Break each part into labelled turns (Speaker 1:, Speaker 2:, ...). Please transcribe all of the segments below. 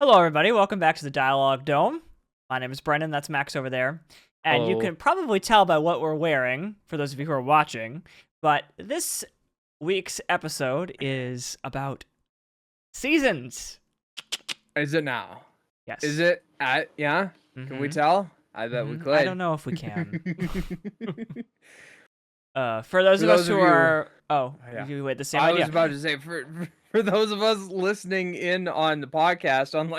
Speaker 1: Hello, everybody. Welcome back to the Dialogue Dome. My name is Brendan. That's Max over there. And you
Speaker 2: Hello.
Speaker 1: can probably tell by what we're wearing, for those of you who are watching, but this week's episode is about seasons.
Speaker 2: Is it now?
Speaker 1: Yes.
Speaker 2: Is it at, yeah? Can we tell? I bet we could.
Speaker 1: I don't know if we can. For those of us
Speaker 2: those
Speaker 1: who
Speaker 2: of you-
Speaker 1: are... Oh,
Speaker 2: Yeah.
Speaker 1: you had the same
Speaker 2: I
Speaker 1: idea.
Speaker 2: was about to say, for those of us listening in on the podcast, on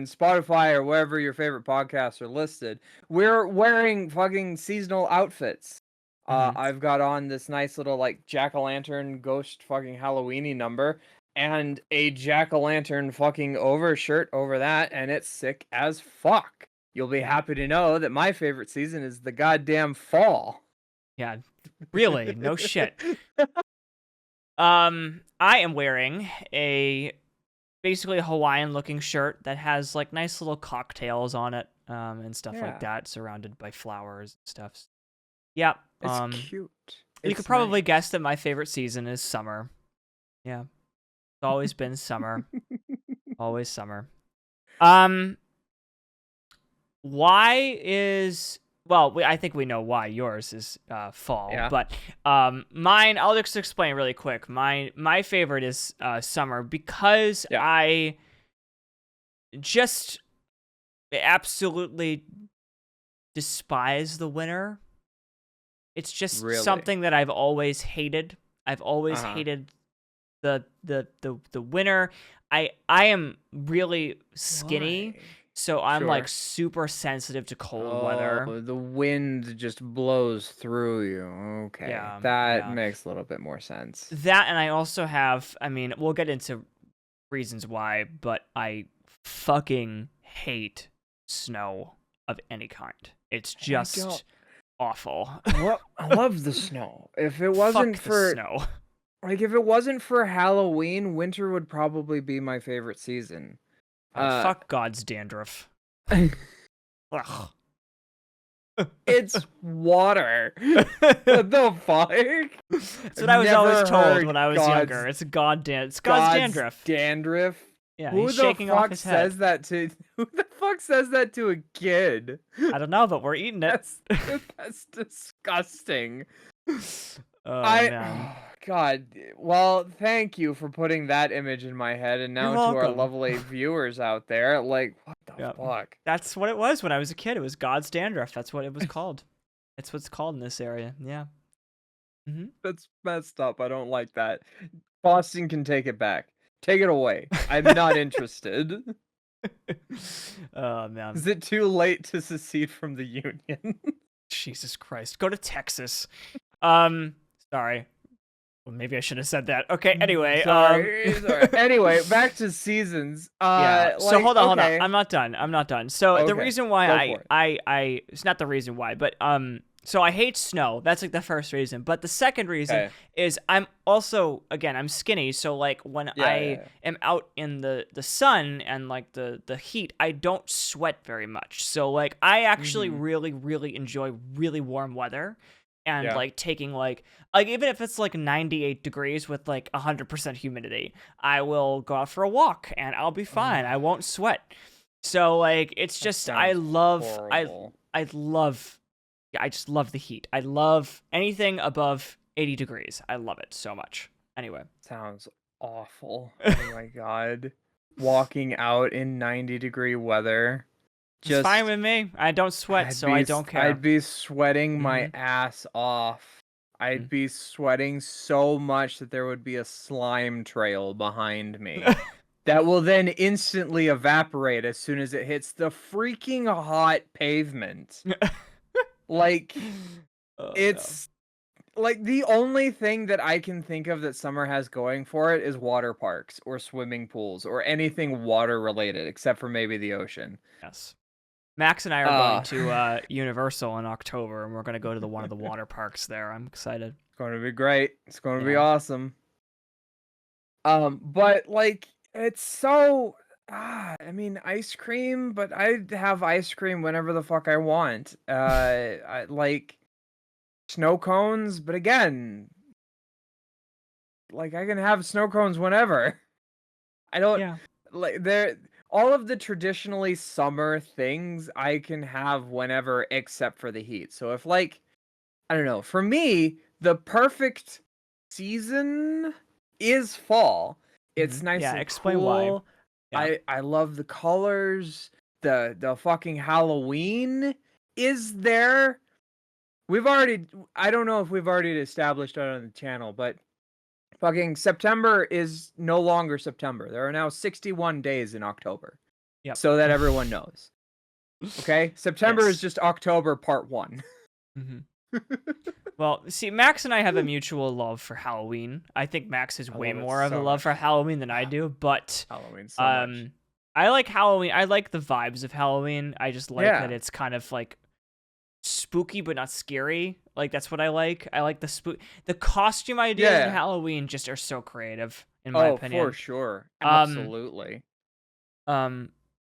Speaker 2: Spotify or wherever your favorite podcasts are listed, we're wearing fucking seasonal outfits. I've got on this nice little like jack-o'-lantern ghost fucking Halloweeny number and a jack-o'-lantern fucking overshirt over that, and it's sick as fuck. You'll be happy to know that my favorite season is the goddamn fall.
Speaker 1: Yeah, really, no shit. I am wearing basically a Hawaiian-looking shirt that has like nice little cocktails on it, and stuff like that, surrounded by flowers and stuff. Yeah,
Speaker 2: It's cute.
Speaker 1: You could probably guess that my favorite season is summer. Yeah, it's always been summer, always summer. Why is I think we know why yours is fall, but mine, I'll just explain really quick. My favorite is summer because I just absolutely despise the winter. It's just something that I've always hated. I've always hated the winter. I am really skinny.
Speaker 2: Why?
Speaker 1: So I'm like super sensitive to cold weather.
Speaker 2: The wind just blows through you. Okay.
Speaker 1: Yeah,
Speaker 2: that makes a little bit more sense.
Speaker 1: That, and I also have, I mean, we'll get into reasons why, but I fucking hate snow of any kind. It's just awful.
Speaker 2: I love the snow. If it wasn't for
Speaker 1: snow.
Speaker 2: Like if it wasn't for Halloween, winter would probably be my favorite season.
Speaker 1: Fuck God's dandruff. Ugh.
Speaker 2: It's water. What the fuck?
Speaker 1: That's what I was always told when I was younger. It's God's dandruff.
Speaker 2: Dandruff?
Speaker 1: Yeah,
Speaker 2: Who
Speaker 1: he's
Speaker 2: the
Speaker 1: shaking off
Speaker 2: fuck
Speaker 1: his head.
Speaker 2: says that to? Who the fuck says that to a kid?
Speaker 1: I don't know, but we're eating it.
Speaker 2: That's disgusting.
Speaker 1: Man.
Speaker 2: God. Well, thank you for putting that image in my head, and now to our lovely viewers out there, like, what the fuck?
Speaker 1: That's what it was when I was a kid. It was God's dandruff. That's what it was called. That's what it's called in this area. Yeah.
Speaker 2: That's messed up. I don't like that. Boston can take it back. Take it away. I'm not interested.
Speaker 1: Oh, man.
Speaker 2: Is it too late to secede from the Union?
Speaker 1: Jesus Christ. Go to Texas. Sorry. Well, maybe I should have said that. Okay, anyway.
Speaker 2: Sorry. Anyway, back to seasons.
Speaker 1: So hold on. I'm not done. So the reason why it's not the reason why, but so I hate snow. That's like the first reason. But the second reason is I'm also, again, I'm skinny. So like when I am out in the sun and like the heat, I don't sweat very much. So like I actually really, really enjoy really warm weather. And like taking like even if it's like 98 degrees with like 100% humidity, I will go out for a walk and I'll be fine. I won't sweat. So like it's just I just love the heat. I love anything above 80 degrees. I love it so much. Anyway.
Speaker 2: Sounds awful. Oh my God. Walking out in 90-degree weather.
Speaker 1: It's fine with me. I don't sweat, I don't care.
Speaker 2: I'd be sweating my ass off. I'd be sweating so much that there would be a slime trail behind me. That will then instantly evaporate as soon as it hits the freaking hot pavement. Like, it's like the only thing that I can think of that summer has going for it is water parks or swimming pools or anything water related, except for maybe the ocean.
Speaker 1: Yes. Max and I are going to Universal in October, and we're going to go to one of the water parks there. I'm excited.
Speaker 2: It's going to be great. It's going to be awesome. But like, it's so, I mean, ice cream, but I have ice cream whenever the fuck I want. I like snow cones, but again, like I can have snow cones whenever. I don't like all of the traditionally summer things I can have whenever except for the heat. So if like I don't know, for me, the perfect season is fall. It's nice and
Speaker 1: explain
Speaker 2: cool.
Speaker 1: why.
Speaker 2: I love the colors. The fucking Halloween is there. I don't know if we've already established it on the channel, but fucking September is no longer September. There are now 61 days in October.
Speaker 1: Yep.
Speaker 2: So that everyone knows. Okay? September is just October part 1.
Speaker 1: Well, see, Max and I have a mutual love for Halloween. I think Max has way more of a love for Halloween than I do, but
Speaker 2: Halloween so much.
Speaker 1: I like Halloween. I like the vibes of Halloween. I just like that it's kind of like spooky but not scary. Like that's what I like. I like the costume ideas in Halloween just are so creative in my opinion.
Speaker 2: Oh, for sure. Absolutely.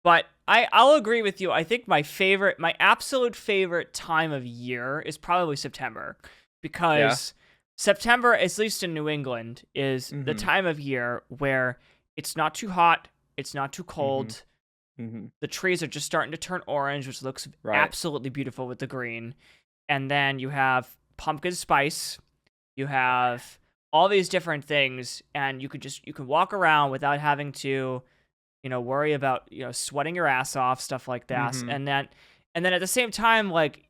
Speaker 1: But I'll agree with you. I think my absolute favorite time of year is probably September, because September, at least in New England, is the time of year where it's not too hot, it's not too cold. The trees are just starting to turn orange, which looks absolutely beautiful with the green. And then you have pumpkin spice, you have all these different things, and you can walk around without having to worry about, sweating your ass off, stuff like that. And then at the same time, like,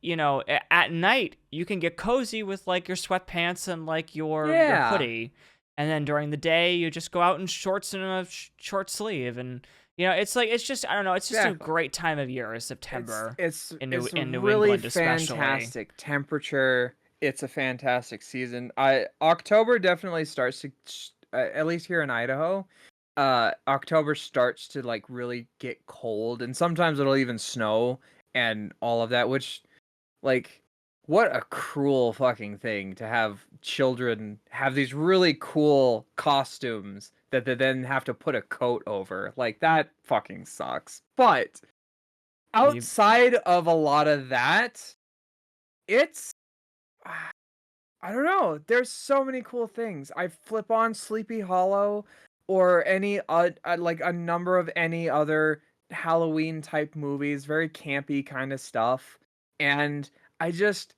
Speaker 1: at night, you can get cozy with like your sweatpants and like your hoodie. And then during the day, you just go out in shorts and a short sleeve. And, it's just, I don't know, it's just a great time of year, September.
Speaker 2: It's
Speaker 1: in New
Speaker 2: really
Speaker 1: England, especially.
Speaker 2: Fantastic temperature. It's a fantastic season. October definitely starts to, at least here in Idaho, October starts to like really get cold, and sometimes it'll even snow and all of that, which like what a cruel fucking thing to have children have these really cool costumes that they then have to put a coat over. Like that fucking sucks. But outside of a lot of that, it's I don't know. There's so many cool things. I flip on Sleepy Hollow or any like a number of any other Halloween type movies, very campy kind of stuff, and I just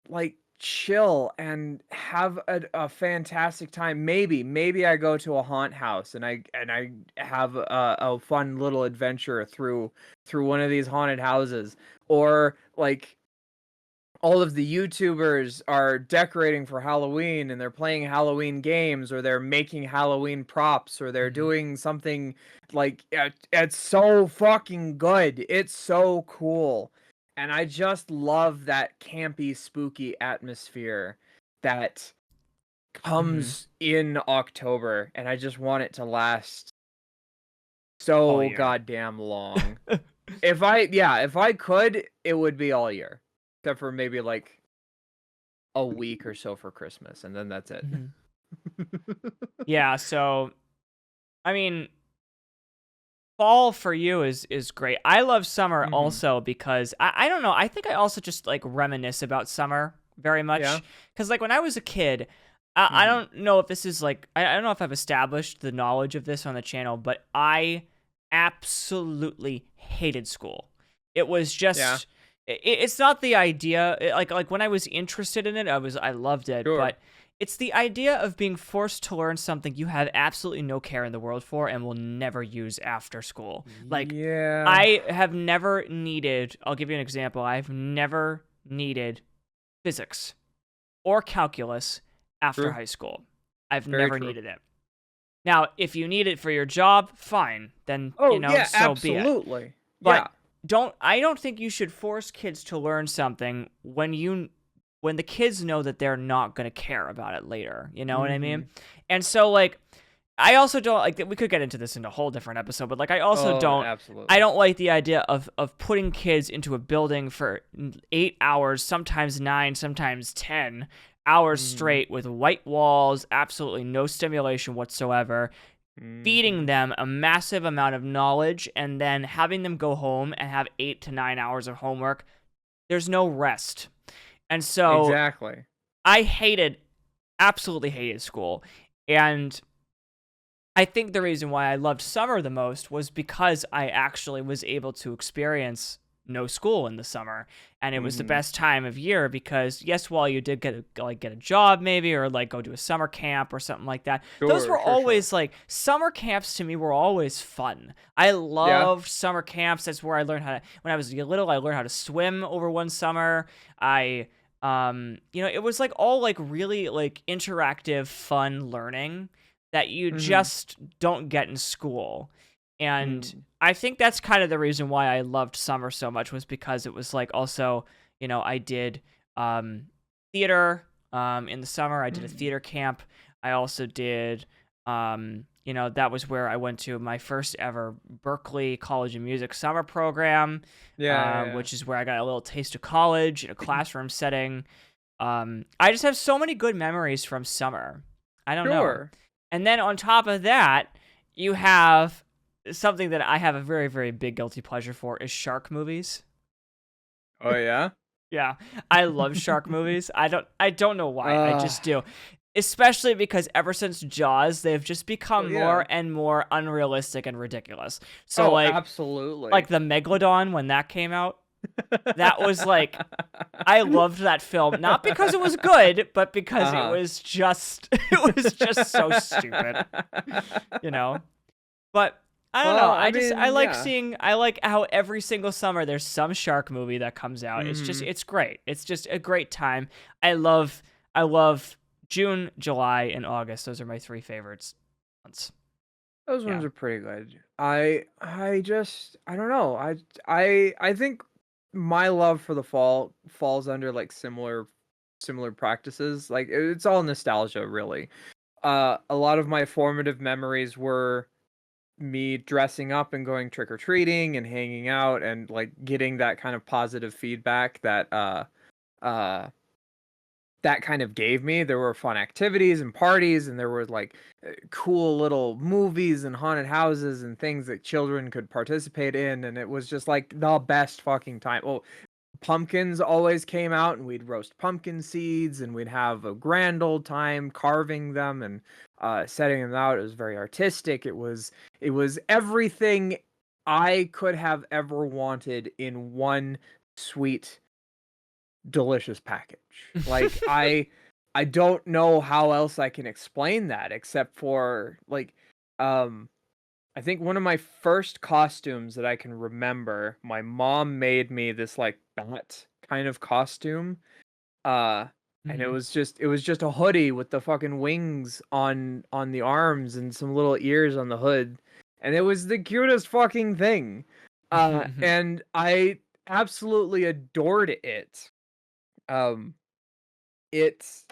Speaker 2: like chill and have a fantastic time. Maybe I go to a haunt house and I have a fun little adventure through one of these haunted houses, or like all of the YouTubers are decorating for Halloween and they're playing Halloween games, or they're making Halloween props, or they're doing something like it's so fucking good. It's so cool. And I just love that campy, spooky atmosphere that comes in October, and I just want it to last so goddamn long. If I could, it would be all year. Except for maybe like a week or so for Christmas, and then that's it.
Speaker 1: Yeah, so I mean, fall for you is great. I love summer also because I don't know. I think I also just like reminisce about summer very much, because like when I was a kid, I don't know if this is like I don't know if I've established the knowledge of this on the channel, but I absolutely hated school. It was just. It's not the idea, like when I was interested in it, I loved it, but it's the idea of being forced to learn something you have absolutely no care in the world for and will never use after school. Like, I have never needed, I'll give you an example, I've never needed physics or calculus after high school. I've never needed it. Now, if you need it for your job, fine, then, so
Speaker 2: absolutely.
Speaker 1: be it. But I don't think you should force kids to learn something when the kids know that they're not going to care about it later. You know what I mean? And so like, I also don't like that. We could get into this in a whole different episode, but like, I also I don't like the idea of putting kids into a building for 8 hours, sometimes 9, sometimes 10 hours straight with white walls, absolutely no stimulation whatsoever. Feeding them a massive amount of knowledge and then having them go home and have 8 to 9 hours of homework. There's no rest. And so I absolutely hated school. And I think the reason why I loved summer the most was because I actually was able to experience no school in the summer, and it was the best time of year because yes, while you did get a job maybe, or like go to a summer camp or something like that, those were always like summer camps to me were always fun. I loved summer camps. That's where I learned how to, when I was little, I learned how to swim over one summer. It was like all like really like interactive, fun learning that you just don't get in school. And I think that's kind of the reason why I loved summer so much, was because it was like also, I did theater in the summer. I did a theater camp. I also did, that was where I went to my first ever Berklee College of Music summer program, which is where I got a little taste of college in a classroom setting. I just have so many good memories from summer. I don't know. And then on top of that, you have something that I have a very, very big guilty pleasure for is shark movies.
Speaker 2: Oh yeah?
Speaker 1: Yeah. I love shark movies. I don't know why. I just do. Especially because ever since Jaws, they've just become more and more unrealistic and ridiculous. So
Speaker 2: absolutely.
Speaker 1: Like the Megalodon when that came out. That was like, I loved that film, not because it was good, but because it was just so stupid, But I don't know. I like how every single summer there's some shark movie that comes out. It's great. It's just a great time. I love June, July, and August. Those are my 3 favorites months.
Speaker 2: Those ones are pretty good. I don't know. I think my love for the fall falls under like similar practices. Like it's all nostalgia, really. A lot of my formative memories were me dressing up and going trick-or-treating and hanging out and like getting that kind of positive feedback that that kind of gave me. There were fun activities and parties, and there were like cool little movies and haunted houses and things that children could participate in, and it was just like the best fucking time. Oh, pumpkins always came out, and we'd roast pumpkin seeds, and we'd have a grand old time carving them and setting them out. It was very artistic. It was everything I could have ever wanted in one sweet, delicious package. Like I don't know how else I can explain that except for like I think one of my first costumes that I can remember, my mom made me this like bat kind of costume. And it was just a hoodie with the fucking wings on the arms and some little ears on the hood. And it was the cutest fucking thing. And I absolutely adored it. It's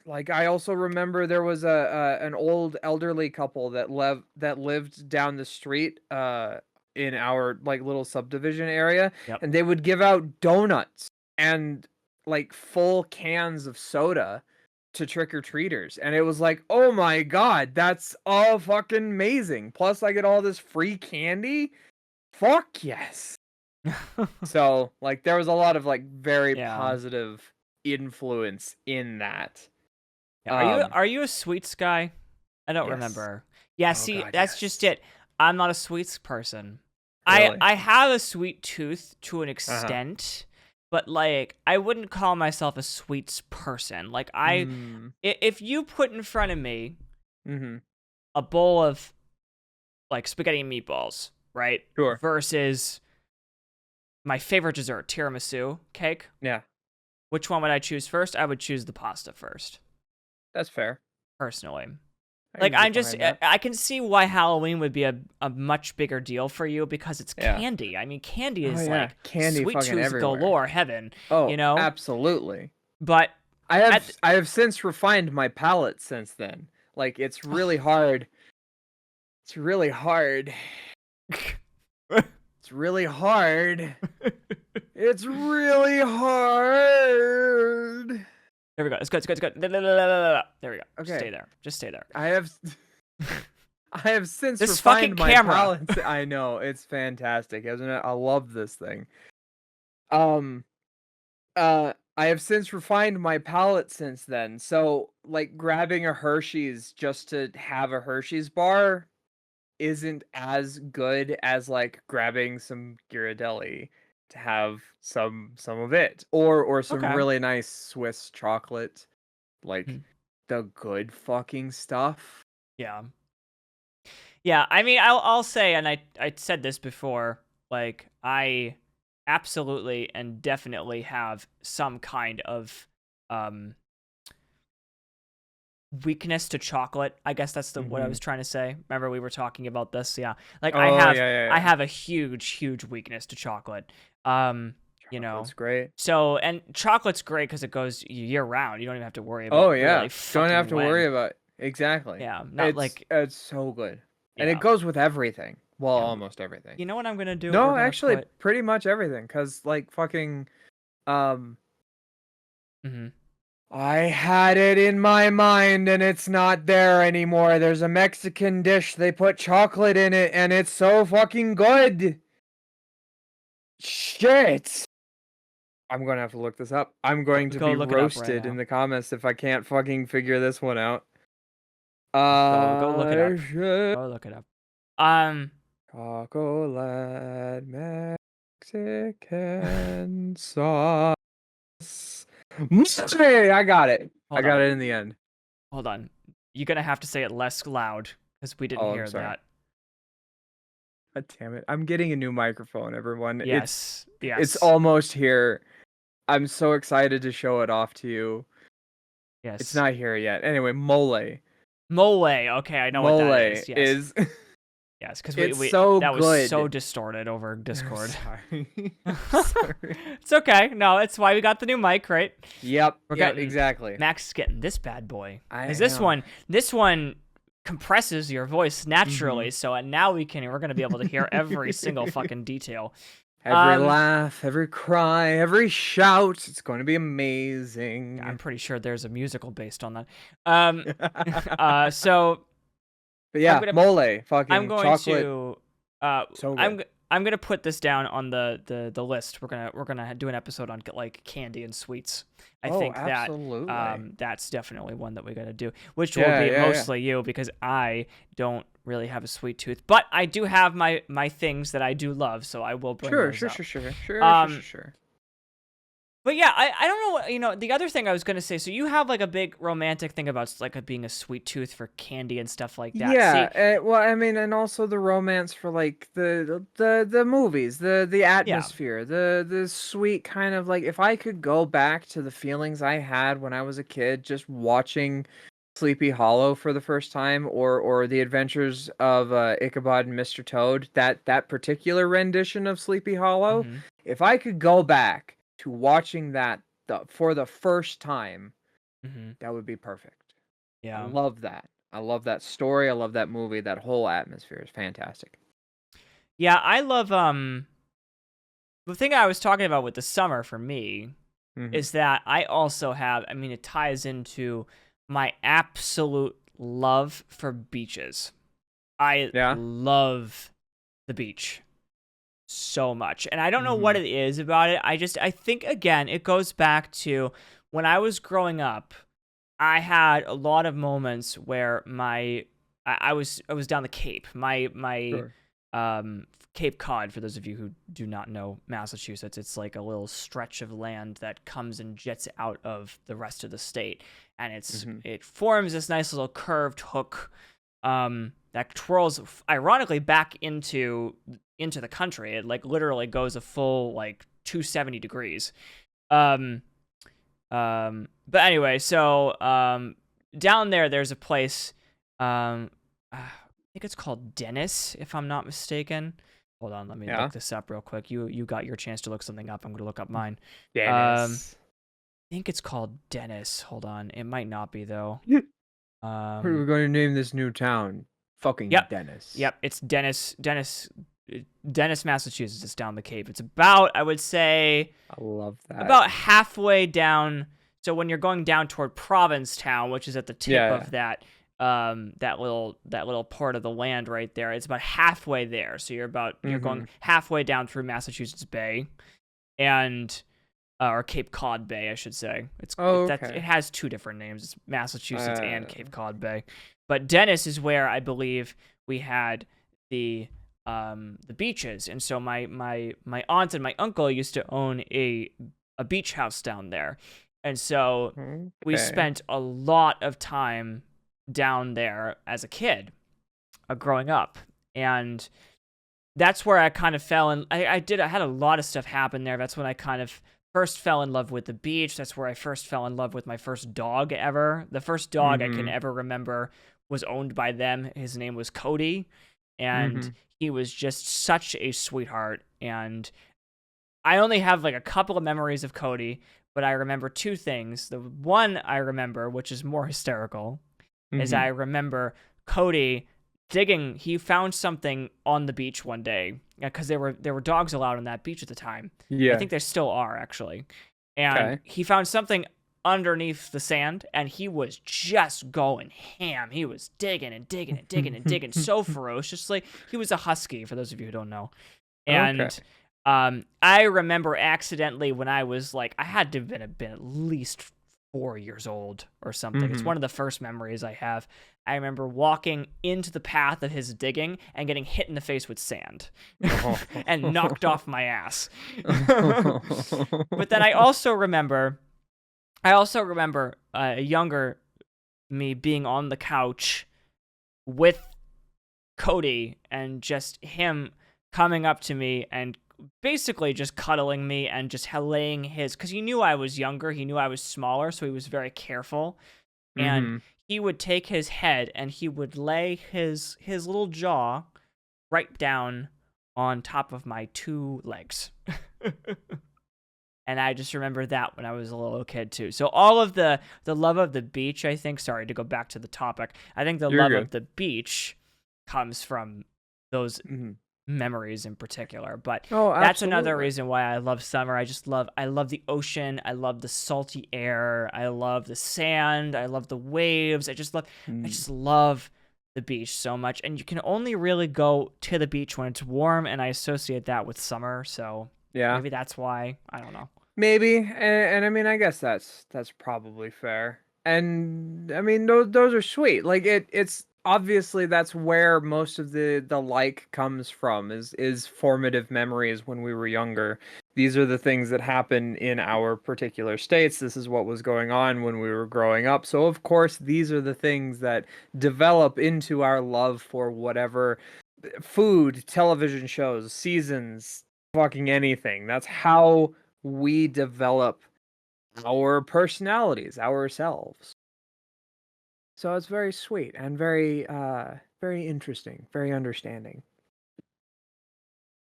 Speaker 2: like I also remember there was an old elderly couple that lived down the street in our like little subdivision area, and they would give out donuts and like full cans of soda to trick-or-treaters, and it was like, oh my god, that's all fucking amazing. Plus I get all this free candy. Fuck yes. So like there was a lot of like very positive influence in that.
Speaker 1: Are you a sweets guy? I don't remember. Yeah, see, that's just it. I'm not a sweets person. Really? I have a sweet tooth to an extent, but like I wouldn't call myself a sweets person. Like if you put in front of me a bowl of like spaghetti and meatballs, right?
Speaker 2: Sure.
Speaker 1: Versus my favorite dessert, tiramisu cake.
Speaker 2: Yeah.
Speaker 1: Which one would I choose first? I would choose the pasta first.
Speaker 2: That's fair.
Speaker 1: Personally. Like, I can see why Halloween would be a much bigger deal for you because it's candy. I mean, candy is like
Speaker 2: candy
Speaker 1: sweet tooth galore heaven.
Speaker 2: Oh, absolutely.
Speaker 1: But
Speaker 2: I have since refined my palate since then. Like, it's really hard. It's really hard. It's really hard. It's really hard.
Speaker 1: There we go. It's good. There we go.
Speaker 2: Okay.
Speaker 1: Just stay there.
Speaker 2: I have since refined my palate. I know, it's fantastic, isn't it? I love this thing. I have since refined my palate since then. So like grabbing a Hershey's just to have a Hershey's bar isn't as good as like grabbing some Ghirardelli to have some of it, or some really nice Swiss chocolate, like the good fucking stuff.
Speaker 1: Yeah. Yeah, I mean, I'll say, and I said this before, like, I absolutely and definitely have some kind of weakness to chocolate. I guess that's what I was trying to say. Remember we were talking about this? Yeah. Like I have a huge weakness to chocolate. You know.
Speaker 2: It's great.
Speaker 1: So, and chocolate's great because it goes year round. You don't even have to worry about really
Speaker 2: don't have to worry about it. Exactly.
Speaker 1: Yeah, not
Speaker 2: it's so good. And it goes with everything. Well, almost everything.
Speaker 1: You know what I'm gonna do?
Speaker 2: No, actually, pretty much everything. Cause like fucking, I had it in my mind and it's not there anymore. There's a Mexican dish. They put chocolate in it and it's so fucking good. Shit. I'm going to have to look this up. I'm going to be roasted in the comments if I can't fucking figure this one out.
Speaker 1: Go look it up. Go look it up.
Speaker 2: Chocolate Mexican sauce. I got it. I got it in the end.
Speaker 1: Hold on. You're going to have to say it less loud because we didn't hear that.
Speaker 2: God damn it. I'm getting a new microphone, everyone.
Speaker 1: Yes.
Speaker 2: It's almost here. I'm so excited to show it off to you.
Speaker 1: Yes.
Speaker 2: It's not here yet. Anyway, mole.
Speaker 1: Okay, I know what that is. Yes.
Speaker 2: Is
Speaker 1: yes, because
Speaker 2: we so
Speaker 1: that
Speaker 2: good.
Speaker 1: Was so distorted over Discord.
Speaker 2: Sorry.
Speaker 1: It's okay. No, it's why we got the new mic, right?
Speaker 2: Yep. Exactly.
Speaker 1: Max is getting this bad boy. This one compresses your voice naturally, so now we're gonna be able to hear every single fucking detail.
Speaker 2: Every laugh, every cry, every shout. It's going to be amazing.
Speaker 1: I'm pretty sure there's a musical based on that. So,
Speaker 2: but yeah, mole, fucking
Speaker 1: I'm going
Speaker 2: chocolate.
Speaker 1: To.
Speaker 2: So good.
Speaker 1: I'm gonna put this down on the list. We're gonna do an episode on like candy and sweets. I think
Speaker 2: absolutely.
Speaker 1: That's definitely one that we gotta do, which will be mostly you because I don't really have a sweet tooth, but I do have my things that I do love, so I will bring those up.
Speaker 2: Sure.
Speaker 1: But yeah, I don't know. The other thing I was gonna say. So you have like a big romantic thing about like being a sweet tooth for candy and stuff like that.
Speaker 2: Yeah. Well, I mean, and also the romance for like the movies, the atmosphere, the sweet kind of like. If I could go back to the feelings I had when I was a kid, just watching Sleepy Hollow for the first time, or the Adventures of Ichabod and Mr. Toad, that particular rendition of Sleepy Hollow. If I could go back to watching that for the first time, that would be perfect.
Speaker 1: Yeah.
Speaker 2: I love that. I love that story. I love that movie. That whole atmosphere is fantastic.
Speaker 1: Yeah, I love the thing I was talking about with the summer for me is that I also have, I mean, it ties into my absolute love for beaches. I love the beach so much. And I don't know what it is about it. I think, again, it goes back to when I was growing up, I had a lot of moments where I was down the Cape. Cape Cod, for those of you who do not know Massachusetts, it's like a little stretch of land that comes and jets out of the rest of the state. And it forms this nice little curved hook that twirls ironically back into the country. It like literally goes a full like 270 degrees. But anyway, so down there's a place, I think it's called Dennis, if I'm not mistaken. Hold on, let me look this up real quick. You got your chance to look something up. I'm going to look up mine.
Speaker 2: Dennis.
Speaker 1: I think it's called Dennis. Hold on. It might not be, though.
Speaker 2: We're going to name this new town fucking Dennis.
Speaker 1: Yep, it's Dennis, Massachusetts. It's down the Cape. It's about, I would say,
Speaker 2: I love that.
Speaker 1: About halfway down. So when you're going down toward Provincetown, which is at the tip of that little part of the land right there, it's about halfway there. So you're going halfway down through Massachusetts Bay, and or Cape Cod Bay, I should say. It has two different names. It's Massachusetts and Cape Cod Bay. But Dennis is where I believe we had the beaches, and so my aunt and my uncle used to own a beach house down there, and so we spent a lot of time down there as a kid, growing up, and that's where I kind of fell in. I had a lot of stuff happen there. That's when I kind of first fell in love with the beach. That's where I first fell in love with my first dog ever. The first dog I can ever remember was owned by them. His name was Cody, and he was just such a sweetheart. And I only have like a couple of memories of Cody, but I remember two things. The one I remember, which is more hysterical, is I remember Cody digging. He found something on the beach one day, because there were dogs allowed on that beach at the time. I think there still are, actually. And he found something underneath the sand, and he was just going ham. He was digging and digging and digging and digging so ferociously. He was a husky, for those of you who don't know. And I remember accidentally, when I was like, I had to have been at least 4 years old or something. It's one of the first memories I have. I remember walking into the path of his digging and getting hit in the face with sand and knocked off my ass. But then I also remember a younger me being on the couch with Cody, and just him coming up to me and basically just cuddling me and just laying his, because he knew I was younger, he knew I was smaller, so he was very careful. And he would take his head and he would lay his little jaw right down on top of my two legs. And I just remember that when I was a little kid too. So all of the love of the beach, I think, sorry to go back to the topic, I think the love of the beach comes from those memories in particular. But that's another reason why I love summer. I love the ocean. I love the salty air. I love the sand. I love the waves. I just love the beach so much. And you can only really go to the beach when it's warm, and I associate that with summer. So maybe that's why. I don't know.
Speaker 2: Maybe, and I mean, I guess that's probably fair. And I mean, those are sweet. Like it's obviously that's where most of the like comes from, is formative memories when we were younger. These are the things that happen in our particular states. This is what was going on when we were growing up. So of course, these are the things that develop into our love for whatever food, television shows, seasons, fucking anything. That's how we develop our personalities, ourselves. So it's very sweet and very interesting, very understanding.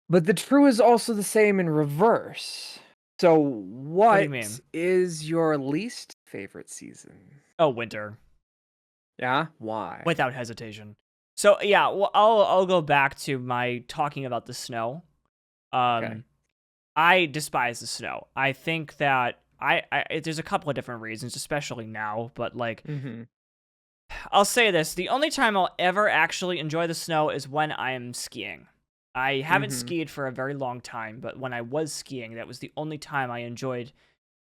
Speaker 2: But the true is also the same in reverse. So what
Speaker 1: do you mean?
Speaker 2: Is your least favorite season?
Speaker 1: Oh, winter.
Speaker 2: Yeah? Why?
Speaker 1: Without hesitation. So yeah, well, I'll go back to my talking about the snow. I despise the snow. I think that there's a couple of different reasons, especially now, but like, I'll say this. The only time I'll ever actually enjoy the snow is when I'm skiing. I haven't skied for a very long time, but when I was skiing, that was the only time I enjoyed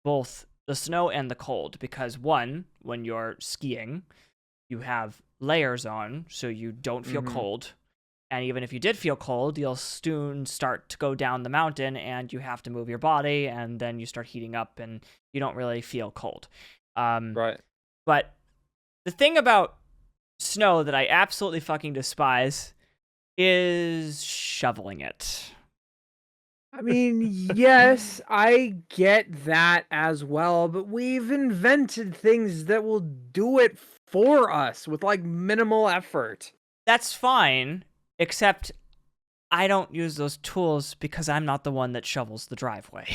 Speaker 1: both the snow and the cold, because one, when you're skiing, you have layers on, so you don't feel cold. And even if you did feel cold, you'll soon start to go down the mountain, and you have to move your body, and then you start heating up, and you don't really feel cold.
Speaker 2: Right.
Speaker 1: But the thing about snow that I absolutely fucking despise is shoveling it.
Speaker 2: I mean, yes, I get that as well, but we've invented things that will do it for us with like minimal effort.
Speaker 1: That's fine. Except I don't use those tools because I'm not the one that shovels the driveway.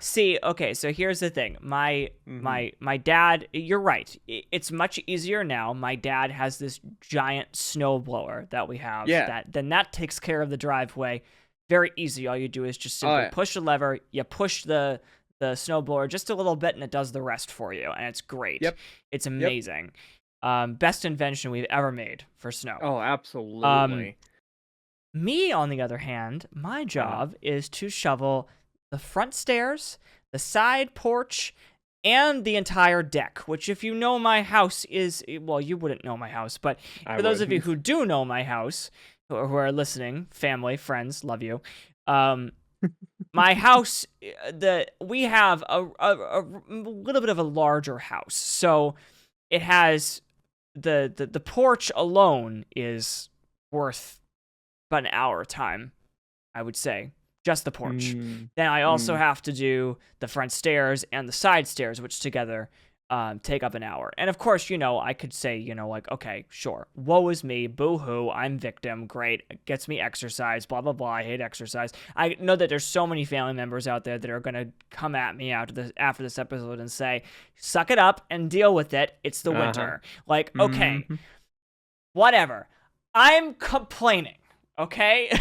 Speaker 1: See, okay, so here's the thing. My dad, you're right. It's much easier now. My dad has this giant snow blower that we have. That takes care of the driveway. Very easy. All you do is just simply push a lever. You push the snow blower just a little bit, and it does the rest for you. And it's great. It's amazing. Best invention we've ever made for snow.
Speaker 2: Oh, absolutely.
Speaker 1: Me, on the other hand, my job is to shovel the front stairs, the side porch, and the entire deck, which if you know my house is, well, you wouldn't know my house, but for those of you who do know my house, who are listening, family, friends, love you, my house, we have a little bit of a larger house, so it has the porch alone is worth about an hour time, I would say. Just the porch. Then I also have to do the front stairs and the side stairs, which together take up an hour. And of course, I could say, like, okay, sure, woe is me, boo-hoo, I'm victim, great, it gets me exercise, blah, blah, blah, I hate exercise. I know that there's so many family members out there that are going to come at me after this episode and say, suck it up and deal with it, it's the winter. Like, okay, whatever. I'm complaining, okay?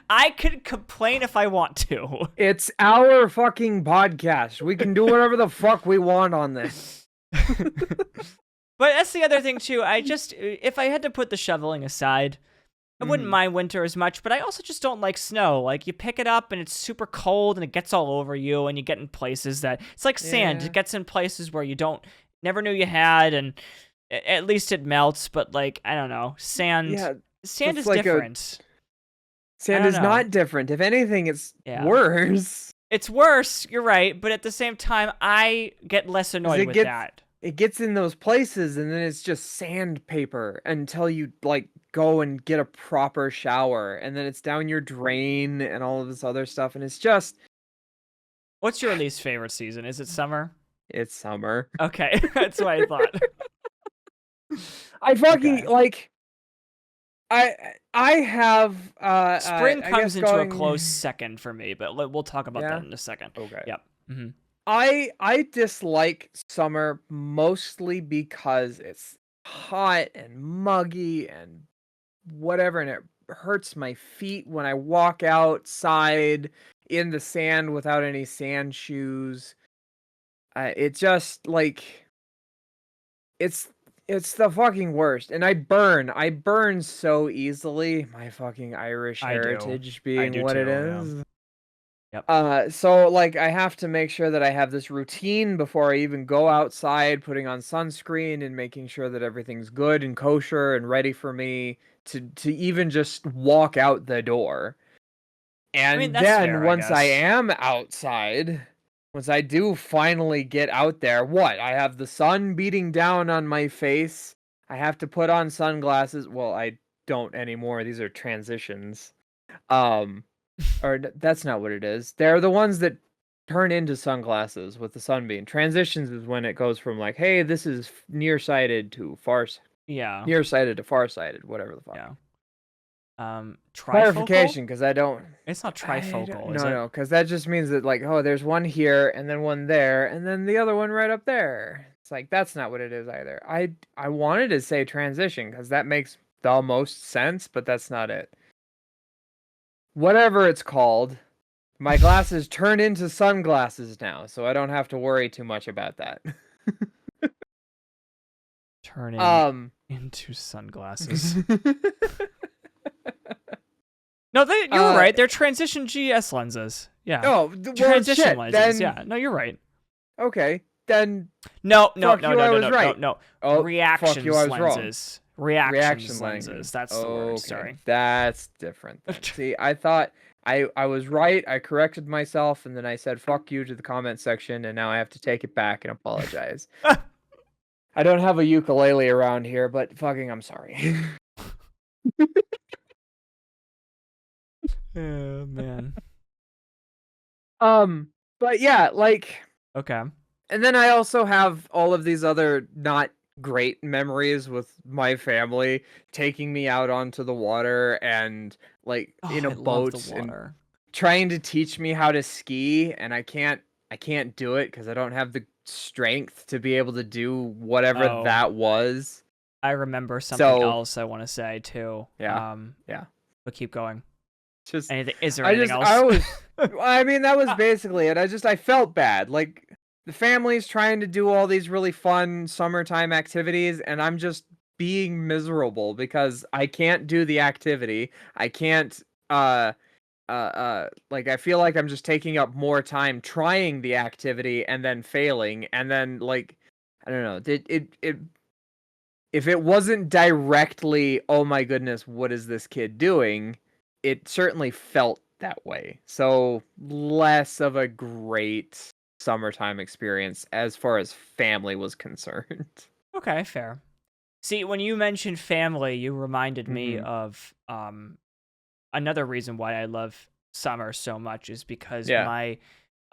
Speaker 1: I can complain if I want to.
Speaker 2: It's our fucking podcast. We can do whatever the fuck we want on this.
Speaker 1: But that's the other thing too. If I had to put the shoveling aside, I wouldn't mind winter as much, but I also just don't like snow. Like, you pick it up and it's super cold and it gets all over you, and you get in places that it's like sand. It gets in places where you never knew you had, and at least it melts, but like, I don't know, sand is like different.
Speaker 2: Sand is not different. If anything, it's worse.
Speaker 1: It's worse, you're right, but at the same time, I get less annoyed with that.
Speaker 2: It gets in those places, and then it's just sandpaper until you, like, go and get a proper shower, and then it's down your drain and all of this other stuff, and it's just...
Speaker 1: What's your least favorite season? Is it summer?
Speaker 2: It's summer.
Speaker 1: Okay, that's what I thought.
Speaker 2: I fucking, like... I have
Speaker 1: spring comes into a close second for me, but we'll talk about that in a second.
Speaker 2: Okay.
Speaker 1: Yep. Mm-hmm.
Speaker 2: I dislike summer mostly because it's hot and muggy and whatever, and it hurts my feet when I walk outside in the sand without any sand shoes. It just, like, it's the fucking worst, and I burn so easily. My fucking Irish heritage being what it is.
Speaker 1: Yeah. Yep.
Speaker 2: So, like, I have to make sure that I have this routine before I even go outside, putting on sunscreen and making sure that everything's good and kosher and ready for me to even just walk out the door. And then fair, once I am outside, once I do finally get out there, I have the sun beating down on my face. I have to put on sunglasses. Well, I don't anymore. These are transitions. Or that's not what it is. They're the ones that turn into sunglasses with the sunbeam. Transitions is when it goes from, like, hey, this is nearsighted to nearsighted to farsighted, whatever the fuck.
Speaker 1: Yeah.
Speaker 2: Clarification, because I don't...
Speaker 1: It's not trifocal, is it?
Speaker 2: No, because that just means that, like, oh, there's one here, and then one there, and then the other one right up there. It's like, that's not what it is either. I wanted to say transition, because that makes the most sense, but that's not it. Whatever it's called, my glasses turn into sunglasses now, so I don't have to worry too much about that.
Speaker 1: Turning into sunglasses. No, you're right. They're transition GS lenses. Yeah.
Speaker 2: Oh,
Speaker 1: transition lenses.
Speaker 2: Then...
Speaker 1: Yeah. No, you're right.
Speaker 2: Okay, then.
Speaker 1: No.
Speaker 2: Oh,
Speaker 1: reaction lenses. Reaction lenses. That's the word. Sorry.
Speaker 2: That's different. See, I thought I was right. I corrected myself, and then I said "fuck you" to the comment section, and now I have to take it back and apologize. I don't have a ukulele around here, but fucking, I'm sorry.
Speaker 1: Oh, man.
Speaker 2: But yeah, like...
Speaker 1: Okay.
Speaker 2: And then I also have all of these other not great memories with my family taking me out onto the water and, like, in a boat and trying to teach me how to ski, and I can't do it because I don't have the strength to be able to do whatever that was.
Speaker 1: I remember something else I want to say too.
Speaker 2: Yeah.
Speaker 1: But keep going.
Speaker 2: Just
Speaker 1: is there anything else?
Speaker 2: I mean, that was basically it. I felt bad. Like, the family's trying to do all these really fun summertime activities, and I'm just being miserable because I can't do the activity. I can't like I feel like I'm just taking up more time trying the activity and then failing, and then like I don't know, it if it wasn't directly, oh my goodness, what is this kid doing, it certainly felt that way. So less of a great summertime experience as far as family was concerned.
Speaker 1: Okay, fair. See, when you mentioned family, you reminded me
Speaker 2: Mhm.
Speaker 1: of another reason why I love summer so much is because
Speaker 2: Yeah.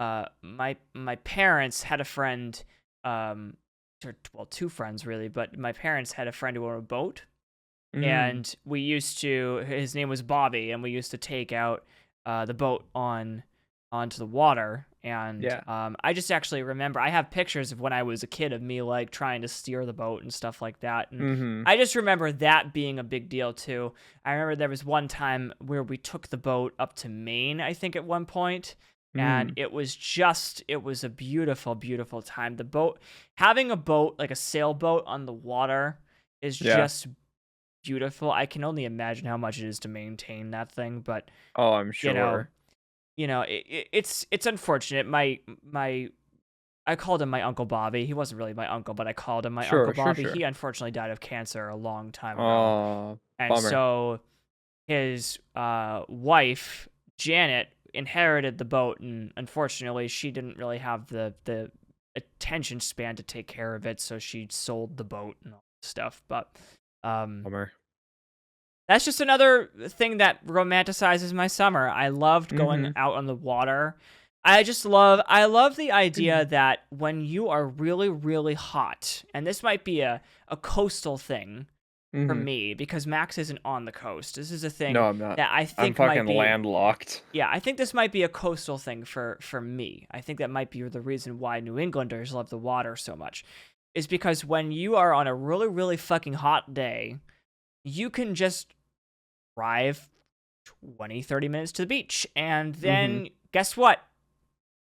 Speaker 1: my parents had a friend, or, well, two friends really, but my parents had a friend who owned a boat,
Speaker 2: Mm.
Speaker 1: and we used to. His name was Bobby, and we used to take out the boat onto the water. And
Speaker 2: Yeah.
Speaker 1: I just actually remember I have pictures of when I was a kid of me like trying to steer the boat and stuff like that. And
Speaker 2: Mhm.
Speaker 1: I just remember that being a big deal too. I remember there was one time where we took the boat up to Maine, I think at one point, and
Speaker 2: Mm.
Speaker 1: it was a beautiful, beautiful time. Having a boat, like a sailboat on the water, is
Speaker 2: Yeah.
Speaker 1: just beautiful. I can only imagine how much it is to maintain that thing, but
Speaker 2: Oh, I'm
Speaker 1: you know,
Speaker 2: sure.
Speaker 1: it's unfortunate. My I called him my Uncle Bobby. He wasn't really my uncle, but I called him my Uncle
Speaker 2: Sure, sure,
Speaker 1: Bobby. He
Speaker 2: sure.
Speaker 1: unfortunately died of cancer a long time ago.
Speaker 2: Oh,
Speaker 1: And
Speaker 2: bummer.
Speaker 1: so his wife, Janet, inherited the boat, and unfortunately she didn't really have the attention span to take care of it, so she sold the boat and all this stuff. But
Speaker 2: Bummer.
Speaker 1: that's just another thing that romanticizes my summer. I loved going
Speaker 2: Mhm.
Speaker 1: out on the water. I love the idea that when you are really, really hot, and this might be a coastal thing for
Speaker 2: Mhm.
Speaker 1: me because Max isn't on the coast. This is a thing
Speaker 2: No, I'm not.
Speaker 1: that I
Speaker 2: I'm
Speaker 1: think might
Speaker 2: fucking
Speaker 1: be,
Speaker 2: landlocked.
Speaker 1: yeah, I think this might be a coastal thing for me. I think that might be the reason why New Englanders love the water so much. Is because when you are on a really, really fucking hot day, you can just drive 20, 30 minutes to the beach. And
Speaker 2: Mhm.
Speaker 1: then guess what?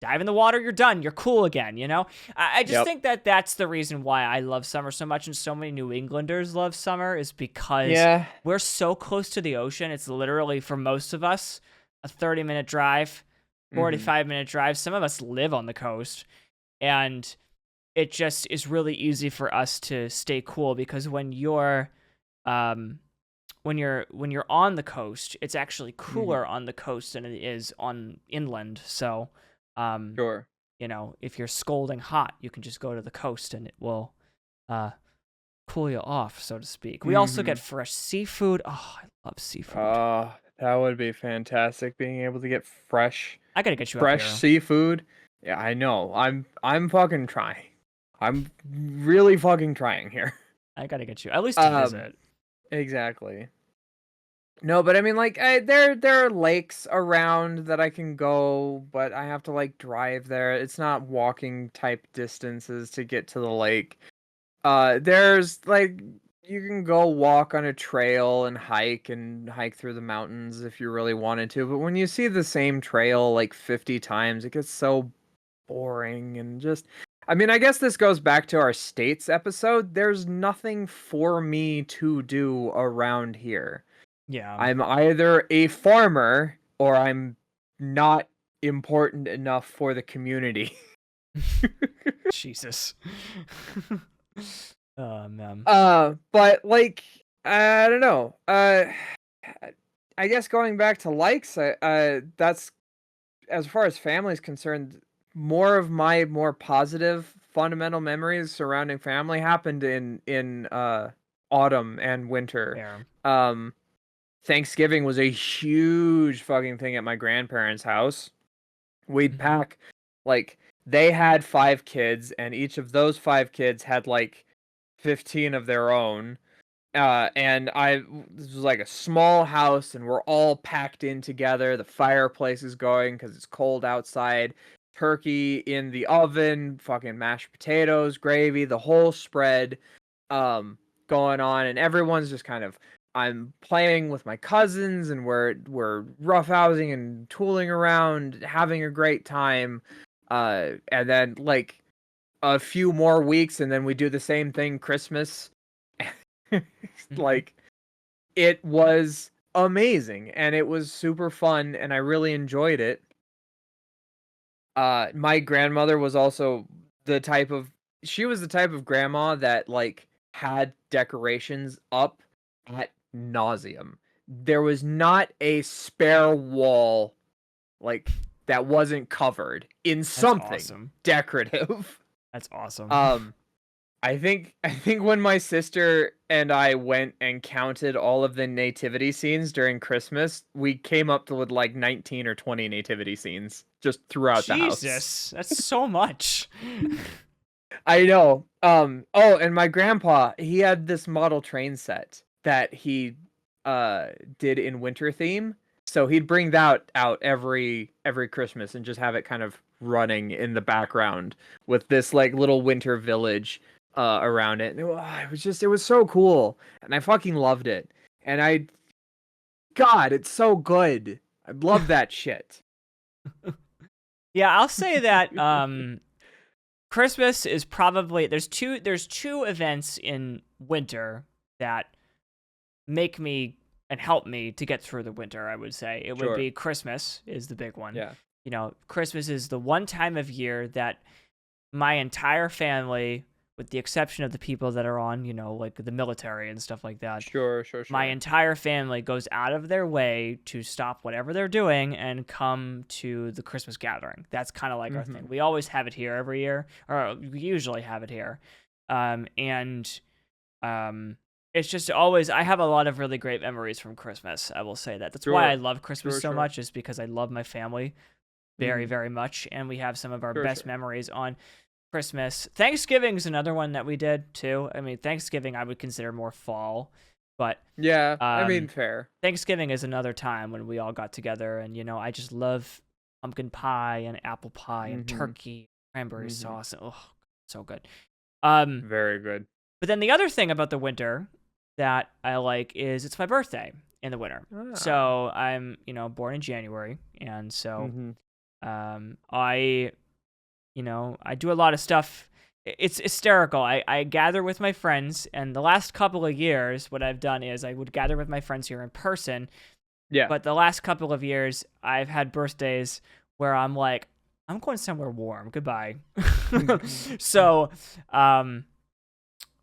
Speaker 1: Dive in the water, you're done. You're cool again, you know? I just
Speaker 2: Yep.
Speaker 1: think that that's the reason why I love summer so much and so many New Englanders love summer is because
Speaker 2: Yeah.
Speaker 1: we're so close to the ocean. It's literally, for most of us, a 30-minute drive,
Speaker 2: Mhm.
Speaker 1: 45-minute drive. Some of us live on the coast. And it just is really easy for us to stay cool because um, when you're on the coast, it's actually
Speaker 2: Mhm.
Speaker 1: cooler on the coast than it is on inland. So, um,
Speaker 2: Sure.
Speaker 1: if you're scolding hot, you can just go to the coast and it will uh, cool you off, so to speak. We also get
Speaker 2: Mhm.
Speaker 1: fresh seafood. Oh, I love seafood.
Speaker 2: Oh, that would be fantastic being able to get fresh
Speaker 1: I gotta get you up
Speaker 2: fresh
Speaker 1: here.
Speaker 2: seafood. Yeah, I know. I'm fucking trying. I'm really fucking trying here.
Speaker 1: I gotta get you at least to
Speaker 2: Um,
Speaker 1: visit.
Speaker 2: exactly. No, but I mean, like, there are lakes around that I can go, but I have to like drive there. It's not walking type distances to get to the lake. There's like you can go walk on a trail and hike through the mountains if you really wanted to, but when you see the same trail like 50 times, it gets so boring and just I mean, I guess this goes back to our states episode. There's nothing for me to do around here.
Speaker 1: Yeah.
Speaker 2: I'm either a farmer or I'm not important enough for the community.
Speaker 1: Jesus. Oh man.
Speaker 2: But like I don't know. I guess going back to likes, that's as far as family is concerned, more of my more positive fundamental memories surrounding family happened in autumn and winter.
Speaker 1: Fair.
Speaker 2: Um Thanksgiving was a huge fucking thing at my grandparents' house. We'd
Speaker 1: Mhm.
Speaker 2: pack like they had 5 kids and each of those 5 kids had like 15 of their own. And this was like a small house and we're all packed in together. The fireplace is going cuz it's cold outside. Turkey in the oven, fucking mashed potatoes, gravy, the whole spread um going on, and everyone's just kind of I'm playing with my cousins and we're roughhousing and tooling around, having a great time. And then like a few more weeks and then we do the same thing Christmas.
Speaker 1: Mhm.
Speaker 2: Like it was amazing, and it was super fun, and I really enjoyed it. My grandmother was also she was the type of grandma that like had decorations up at nauseum. There was not a spare wall like that wasn't covered in something decorative.
Speaker 1: That's awesome.
Speaker 2: I think when my sister and I went and counted all of the nativity scenes during Christmas, we came up to with like 19 or 20 nativity scenes just throughout the house.
Speaker 1: Jesus, that's so much.
Speaker 2: I know. Oh, and my grandpa, he had this model train set that he did in winter theme. So he'd bring that out every Christmas and just have it kind of running in the background with this like little winter village around it. And it was so cool, and I fucking loved it. And God, it's so good. I love that shit.
Speaker 1: Yeah, I'll say that Christmas is probably there's two events in winter that make me and help me to get through the winter. I would say it would be Christmas is the big one.
Speaker 2: Yeah.
Speaker 1: You know, Christmas is the one time of year that my entire family, with the exception of the people that are on, you know, like the military and stuff like that.
Speaker 2: Sure.
Speaker 1: My entire family goes out of their way to stop whatever they're doing and come to the Christmas gathering. That's kind of like our thing. We always have it here every year, or we usually have it here. It's just always, I have a lot of really great memories from Christmas. I will say that. That's why I love Christmas so much, is because I love my family very, very much. And we have some of our best memories on Christmas. Thanksgiving's another one that we did too. I mean, Thanksgiving I would consider more fall, but
Speaker 2: yeah, I mean, fair.
Speaker 1: Thanksgiving is another time when we all got together, and you know, I just love pumpkin pie and apple pie and turkey, cranberry sauce. Oh, so good.
Speaker 2: Very good.
Speaker 1: But then the other thing about the winter that I like is it's my birthday in the winter. So I'm, you know, born in January, and so I do a lot of stuff. It's hysterical. I gather with my friends, and the last couple of years, what I've done is I would gather with my friends here in person.
Speaker 2: Yeah.
Speaker 1: But the last couple of years, I've had birthdays where I'm like, I'm going somewhere warm. Goodbye. So,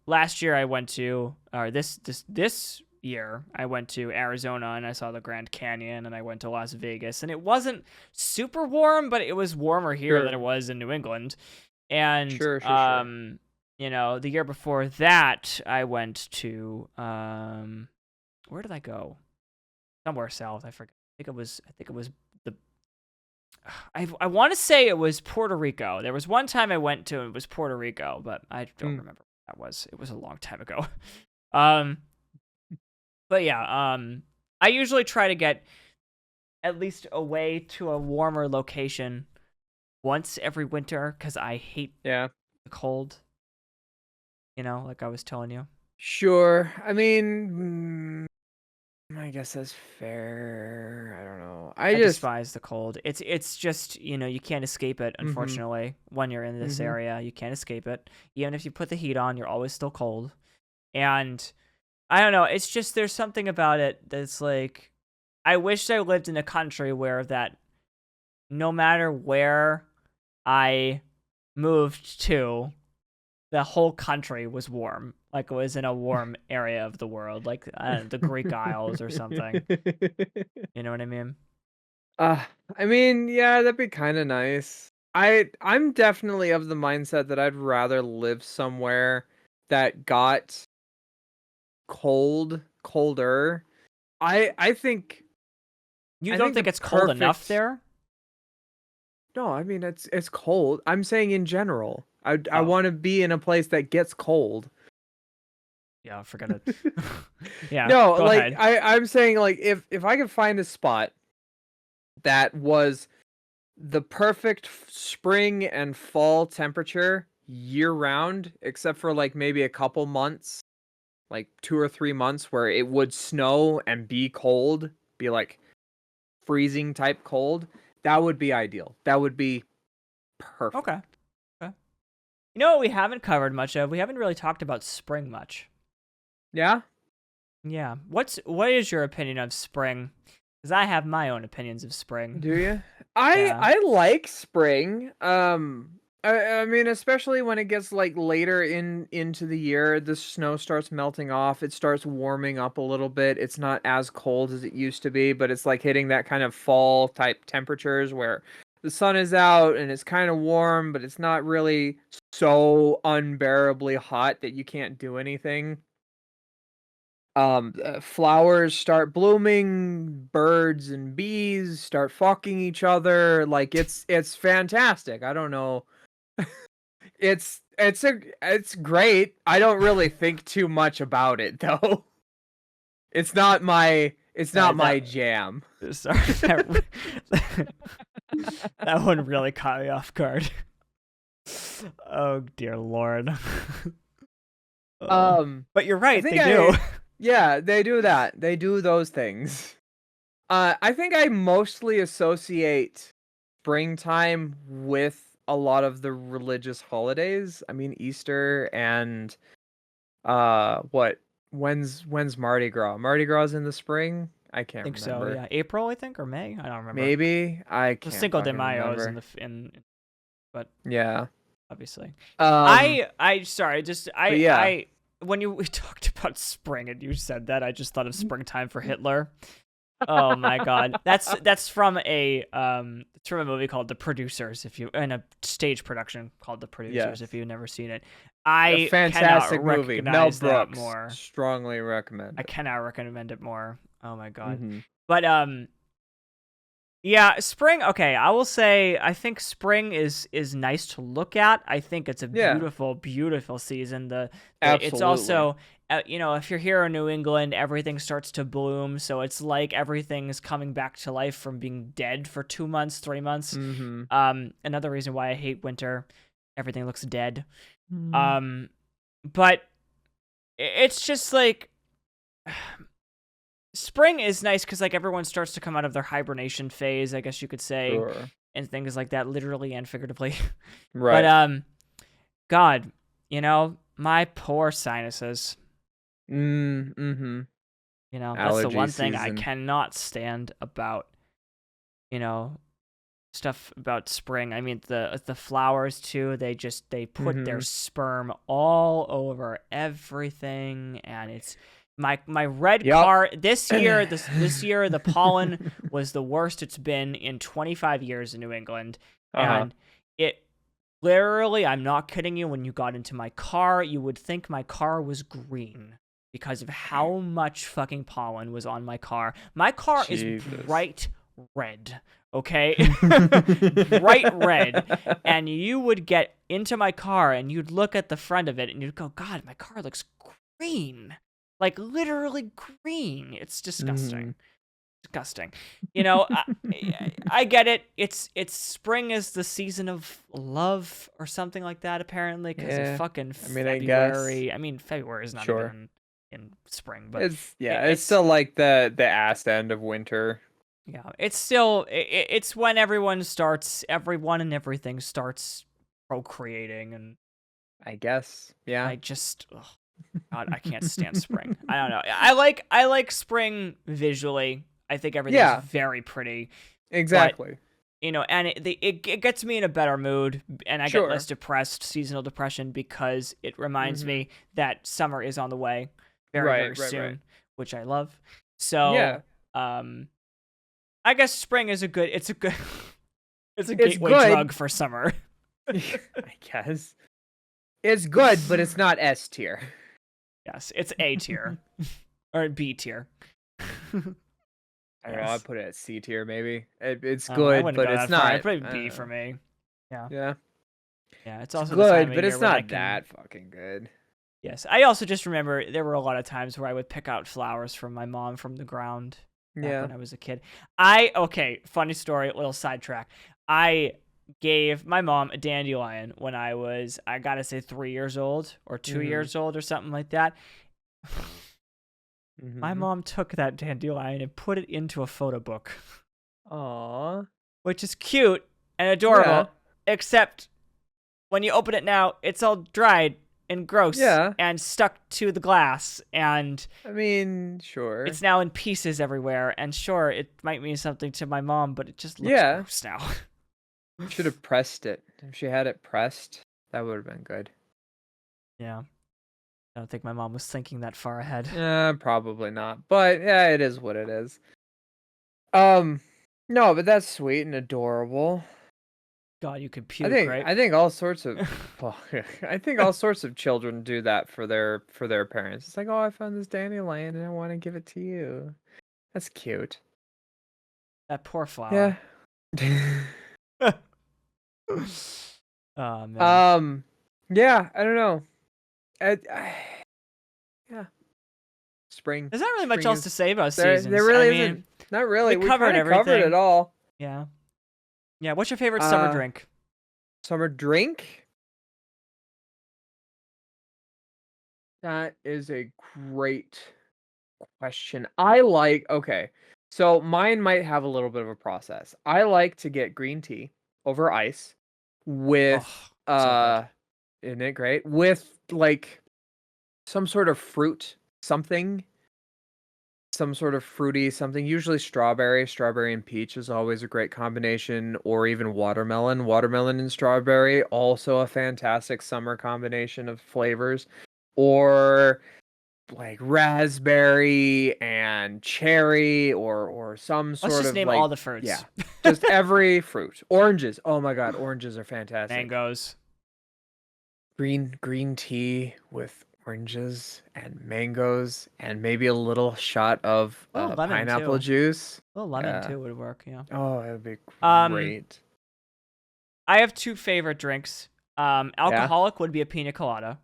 Speaker 1: last year I went to, or this year I went to Arizona and I saw the Grand Canyon, and I went to Las Vegas, and it wasn't super warm, but it was warmer here than it was in New England. And you know, the year before that I went to where did I go? Somewhere south. I forget. I think it was the I want to say it was Puerto Rico. There was one time I went to, it was Puerto Rico, but I don't remember what that was. It was a long time ago. But yeah, I usually try to get at least away to a warmer location once every winter, because I hate the cold. You know, like I was telling you.
Speaker 2: Sure. I mean, I guess that's fair. I don't know. I just
Speaker 1: despise the cold. It's just, you know, you can't escape it, unfortunately. When you're in this area, you can't escape it. Even if you put the heat on, you're always still cold. And I don't know, it's just, there's something about it that's like, I wish I lived in a country where that no matter where I moved to, the whole country was warm. Like it was in a warm area of the world, like I don't know, the Greek Isles or something. You know what I mean?
Speaker 2: I mean, yeah, that'd be kind of nice. I'm definitely of the mindset that I'd rather live somewhere that got colder. I think
Speaker 1: you don't think it's cold enough there?
Speaker 2: No, I mean it's cold. I'm saying in general. I want to be in a place that gets cold.
Speaker 1: Yeah, forget it. Yeah.
Speaker 2: No, like I'm saying, like if I could find a spot that was the perfect spring and fall temperature year round, except for like maybe a couple months, like 2 or 3 months where it would snow and be cold, be like freezing type cold, that would be ideal. That would be perfect.
Speaker 1: Okay. You know what we haven't covered much of? We haven't really talked about spring much.
Speaker 2: Yeah?
Speaker 1: Yeah. What is your opinion of spring? Because I have my own opinions of spring.
Speaker 2: Do you? I like spring. I mean, especially when it gets like later into the year, the snow starts melting off. It starts warming up a little bit. It's not as cold as it used to be, but it's like hitting that kind of fall type temperatures where the sun is out and it's kind of warm, but it's not really so unbearably hot that you can't do anything. Flowers start blooming, birds and bees start fucking each other. Like it's fantastic. I don't know. It's great. I don't really think too much about it though. It's not my jam.
Speaker 1: Sorry, that one really caught me off guard. Oh dear Lord. But you're right, they do.
Speaker 2: Yeah, they do that. They do those things. I think I mostly associate springtime with a lot of the religious holidays. I mean, Easter and when's Mardi Gras? Mardi Gras is in the spring? I can't remember.
Speaker 1: So, yeah. April, I think, or May? I don't remember.
Speaker 2: Maybe. I can't.
Speaker 1: The Cinco de Mayo is but
Speaker 2: yeah.
Speaker 1: Obviously.
Speaker 2: Yeah.
Speaker 1: When we talked about spring and you said that, I just thought of Springtime for Hitler. Oh my god. That's from a movie called The Producers, in a stage production called The Producers, if you've never seen it. A fantastic movie. Mel Brooks. More.
Speaker 2: Strongly recommend.
Speaker 1: I cannot recommend it more. Oh my god. Mm-hmm. But yeah, spring. Okay, I will say I think spring is nice to look at. I think it's a beautiful, beautiful season.
Speaker 2: Absolutely.
Speaker 1: It's also, if you're here in New England, everything starts to bloom. So it's like everything is coming back to life from being dead for 2 months, 3 months.
Speaker 2: Mm-hmm.
Speaker 1: Another reason why I hate winter, everything looks dead. Mm-hmm. But it's just like. Spring is nice because like everyone starts to come out of their hibernation phase, I guess you could say, and things like that, literally and figuratively.
Speaker 2: Right.
Speaker 1: But God, my poor sinuses.
Speaker 2: Mm-hmm.
Speaker 1: That's allergy the one thing I cannot stand about, stuff about spring. I mean, the flowers too. They put their sperm all over everything, and it's. My red car this year the pollen was the worst it's been in 25 years in New England. And it literally, I'm not kidding you, when you got into my car, you would think my car was green because of how much fucking pollen was on my car. My car is bright red, okay? Bright red. And you would get into my car and you'd look at the front of it and you'd go, God, my car looks green. Like literally green. It's disgusting. Disgusting. I get it. It's spring is the season of love or something like that apparently because of fucking February. I mean, February is not even in spring, but
Speaker 2: it's still like the ass end of winter.
Speaker 1: Yeah, it's still it's when everyone and everything starts procreating, and
Speaker 2: I guess
Speaker 1: I just. God, I can't stand spring. I don't know. I like spring visually. I think everything's very pretty.
Speaker 2: Exactly.
Speaker 1: But, and it gets me in a better mood, and I get less depressed, seasonal depression, because it reminds me that summer is on the way very soon, which I love. So, I guess spring is a gateway drug for summer.
Speaker 2: I guess. It's good, but it's not S tier.
Speaker 1: Yes, it's A tier. Or B tier.
Speaker 2: I don't know, I'd put it at C tier maybe. It's good, but it's not.
Speaker 1: I'd put it B for me. Yeah. Yeah, it's also
Speaker 2: good, but it's not that fucking good.
Speaker 1: Yes, I also just remember there were a lot of times where I would pick out flowers from my mom from the ground when I was a kid. Funny story, little sidetrack. I gave my mom a dandelion when I was, I gotta say, 3 years old or 2 years old or something like that. My mom took that dandelion and put it into a photo book.
Speaker 2: Aww.
Speaker 1: Which is cute and adorable, except when you open it now, it's all dried and gross and stuck to the glass, and
Speaker 2: I mean, sure,
Speaker 1: it's now in pieces everywhere, and sure, it might mean something to my mom, but it just looks gross now.
Speaker 2: Should have pressed it. If she had it pressed, that would have been good.
Speaker 1: Yeah. I don't think my mom was thinking that far ahead.
Speaker 2: Probably not. But yeah, it is what it is. No, but that's sweet and adorable.
Speaker 1: God, you could puke, right?
Speaker 2: I think all sorts of I think all sorts of children do that for their parents. It's like, oh, I found this dandelion and I want to give it to you. That's cute.
Speaker 1: That poor flower.
Speaker 2: Yeah.
Speaker 1: Oh man.
Speaker 2: Yeah, I don't know. Yeah. Spring.
Speaker 1: There's not really much else to say about seasons.
Speaker 2: There really isn't. Not really. We
Speaker 1: covered everything.
Speaker 2: Covered it all.
Speaker 1: Yeah. Yeah. What's your favorite summer drink?
Speaker 2: Summer drink? That is a great question. Okay. So mine might have a little bit of a process. I like to get green tea over ice with isn't it great? With like some sort of fruit, some sort of fruity something, usually strawberry and peach is always a great combination, or even watermelon and strawberry, also a fantastic summer combination of flavors, or like raspberry and cherry, or some sort of
Speaker 1: Let's just name all the fruits.
Speaker 2: Yeah, just every fruit. Oranges, oh my god, oranges are fantastic.
Speaker 1: Mangoes.
Speaker 2: Green tea with oranges and mangoes and maybe a little shot of pineapple juice.
Speaker 1: A little lemon too would work, yeah.
Speaker 2: Oh, it would be great.
Speaker 1: I have two favorite drinks. Alcoholic would be a pina colada.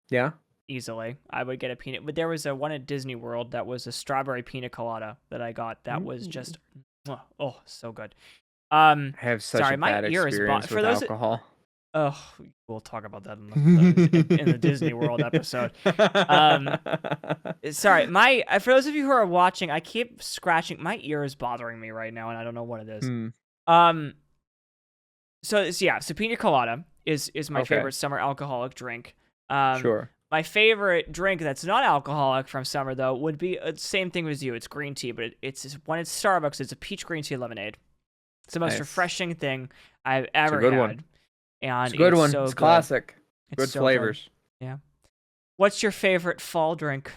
Speaker 2: Yeah.
Speaker 1: Easily. I would get a peanut, but there was one at Disney World that was a strawberry pina colada that I got. That was just so good.
Speaker 2: I have such a bad experience with alcohol.
Speaker 1: We'll talk about that in the Disney World episode. Sorry, for those of you who are watching, I keep scratching. My ear is bothering me right now, and I don't know what it is. So pina colada is my favorite summer alcoholic drink.
Speaker 2: Sure.
Speaker 1: My favorite drink that's not alcoholic from summer though would be the same thing as you. It's green tea, but when it's Starbucks, it's a peach green tea lemonade. It's the most refreshing thing I've ever had.
Speaker 2: One.
Speaker 1: And
Speaker 2: it's a good one.
Speaker 1: So
Speaker 2: it's classic. Good
Speaker 1: so
Speaker 2: flavors.
Speaker 1: Good. Yeah. What's your favorite fall drink?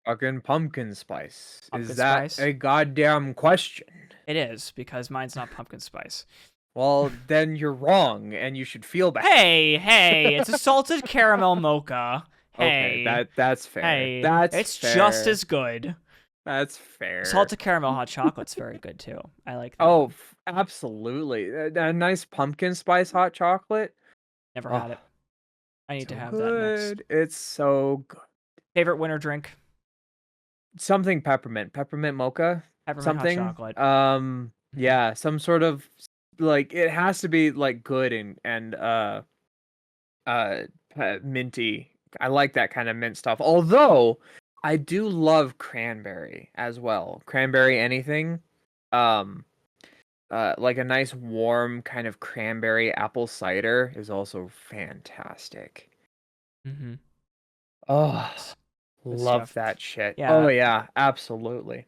Speaker 2: Fucking pumpkin spice. Is that a goddamn question?
Speaker 1: It is, because mine's not pumpkin spice.
Speaker 2: Well, then you're wrong, and you should feel bad.
Speaker 1: Hey, it's a salted caramel mocha. Hey.
Speaker 2: Okay, that's fair.
Speaker 1: Hey,
Speaker 2: it's
Speaker 1: fair. Just as good.
Speaker 2: That's fair.
Speaker 1: Salted caramel hot chocolate's very good too. I like that.
Speaker 2: Oh, absolutely. A nice pumpkin spice hot chocolate.
Speaker 1: Never had it. I need to have that next.
Speaker 2: It's so good.
Speaker 1: Favorite winter drink?
Speaker 2: Something peppermint mocha.
Speaker 1: Hot chocolate.
Speaker 2: Yeah, some sort of like, it has to be like good and minty. I like that kind of mint stuff. Although I do love cranberry as well. Cranberry anything. Like a nice warm kind of cranberry apple cider is also fantastic.
Speaker 1: Mm-hmm.
Speaker 2: Oh, love that shit.
Speaker 1: Yeah.
Speaker 2: Oh yeah, absolutely.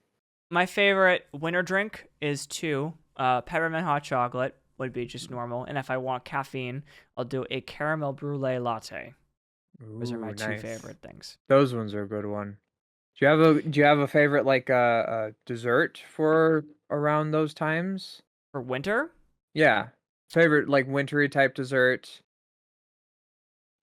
Speaker 1: My favorite winter drink is peppermint hot chocolate would be just normal, and if I want caffeine, I'll do a caramel brulee latte. Those are my two favorite things.
Speaker 2: Those ones are a good one. Do you have a favorite like dessert for around those times?
Speaker 1: For winter?
Speaker 2: Yeah. Favorite like wintry type dessert.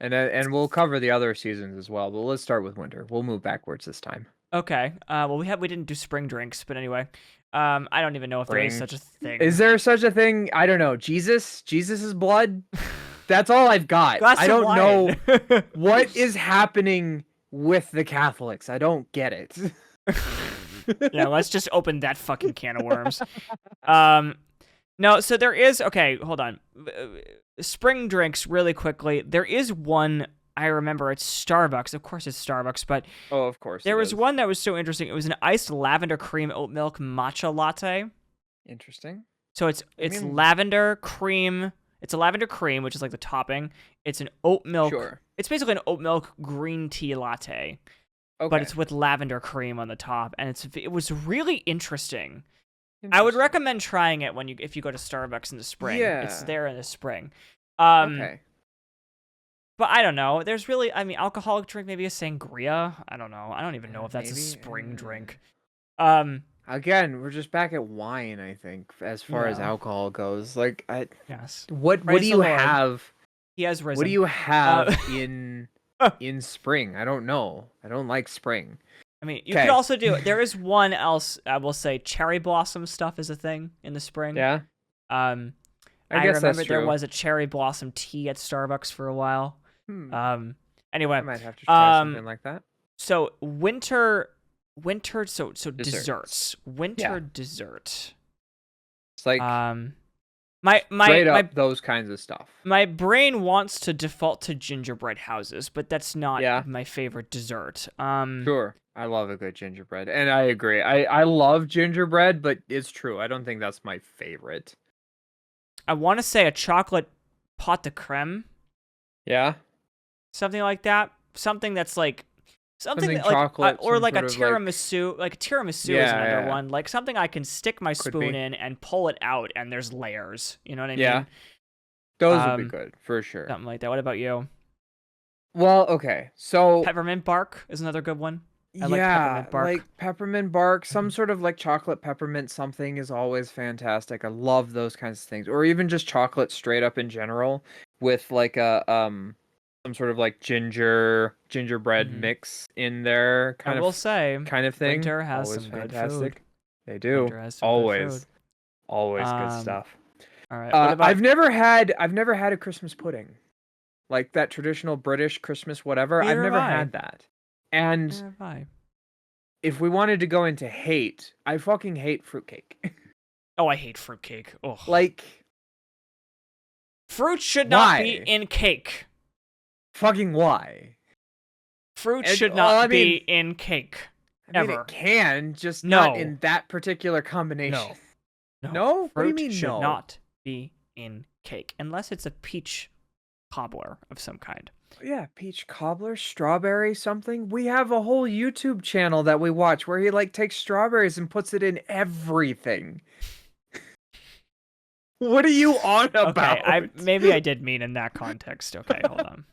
Speaker 2: And we'll cover the other seasons as well, but let's start with winter. We'll move backwards this time.
Speaker 1: Okay. Well, we didn't do spring drinks, but anyway. I don't even know if there is such a thing.
Speaker 2: Is there such a thing? I don't know. Jesus's blood? That's all I've got. I don't know what is happening with the Catholics. I don't get it.
Speaker 1: Yeah, let's just open that fucking can of worms. No, so there is, okay, hold on. Spring drinks, really quickly. There is one, I remember, it's Starbucks. Of course it's Starbucks, but...
Speaker 2: Oh, of course.
Speaker 1: There was one that was so interesting. It was an iced lavender cream oat milk matcha latte.
Speaker 2: Interesting.
Speaker 1: So it's lavender, cream, It's a lavender cream, which is like the topping. It's an oat milk.
Speaker 2: Sure.
Speaker 1: It's basically an oat milk green tea latte, but it's with lavender cream on the top, and it was really interesting. I would recommend trying it if you go to Starbucks in the spring.
Speaker 2: Yeah.
Speaker 1: It's there in the spring.
Speaker 2: Okay.
Speaker 1: But I don't know. There's really, I mean, alcoholic drink, maybe a sangria. I don't know. I don't even know if that's a spring drink.
Speaker 2: Again, we're just back at wine, I think, as far as alcohol goes. Like,
Speaker 1: yes.
Speaker 2: What do you have?
Speaker 1: He has risen.
Speaker 2: What do you have in spring? I don't know. I don't like spring.
Speaker 1: I mean, you could also do. There is one else. I will say, cherry blossom stuff is a thing in the spring.
Speaker 2: Yeah.
Speaker 1: I
Speaker 2: guess
Speaker 1: remember there was a cherry blossom tea at Starbucks for a while. Anyway,
Speaker 2: I might have to try something like that.
Speaker 1: So winter. So desserts. Winter dessert.
Speaker 2: It's like
Speaker 1: my
Speaker 2: those kinds of stuff.
Speaker 1: My brain wants to default to gingerbread houses, but that's not my favorite dessert.
Speaker 2: Sure. I love a good gingerbread, and I agree. I love gingerbread, but it's true. I don't think that's my favorite.
Speaker 1: I want to say a chocolate pot de creme.
Speaker 2: Yeah.
Speaker 1: Something like that. Something that's like something like
Speaker 2: chocolate,
Speaker 1: or like a tiramisu. Like a tiramisu is another one. Like something I can stick my spoon in and pull it out, and there's layers. You know what I mean?
Speaker 2: Yeah. Those would be good for sure.
Speaker 1: Something like that. What about you?
Speaker 2: Well, okay. So
Speaker 1: peppermint bark is another good one. I
Speaker 2: like peppermint bark. Like peppermint bark, some sort of like chocolate peppermint something is always fantastic. I love those kinds of things. Or even just chocolate straight up in general with like a some sort of like gingerbread mix in there kind of thing.
Speaker 1: Winter has
Speaker 2: always
Speaker 1: some
Speaker 2: fantastic.
Speaker 1: Good food.
Speaker 2: They do. Always good stuff.
Speaker 1: All right.
Speaker 2: I've never had a Christmas pudding. Like that traditional British Christmas whatever. I've never had that. And if we wanted to go into hate, I fucking hate fruitcake.
Speaker 1: Oh, I hate fruitcake. Oh.
Speaker 2: Like,
Speaker 1: fruit should not be in cake.
Speaker 2: Fucking why?
Speaker 1: Fruit should not be in cake.
Speaker 2: I mean, it can, just not in that particular combination. No?
Speaker 1: Fruit
Speaker 2: what do you mean
Speaker 1: should not be in cake, unless it's a peach cobbler of some kind.
Speaker 2: Yeah, peach cobbler, strawberry something. We have a whole YouTube channel that we watch where he like takes strawberries and puts it in everything. What are you on about?
Speaker 1: Okay, maybe I did mean in that context. Okay, hold on.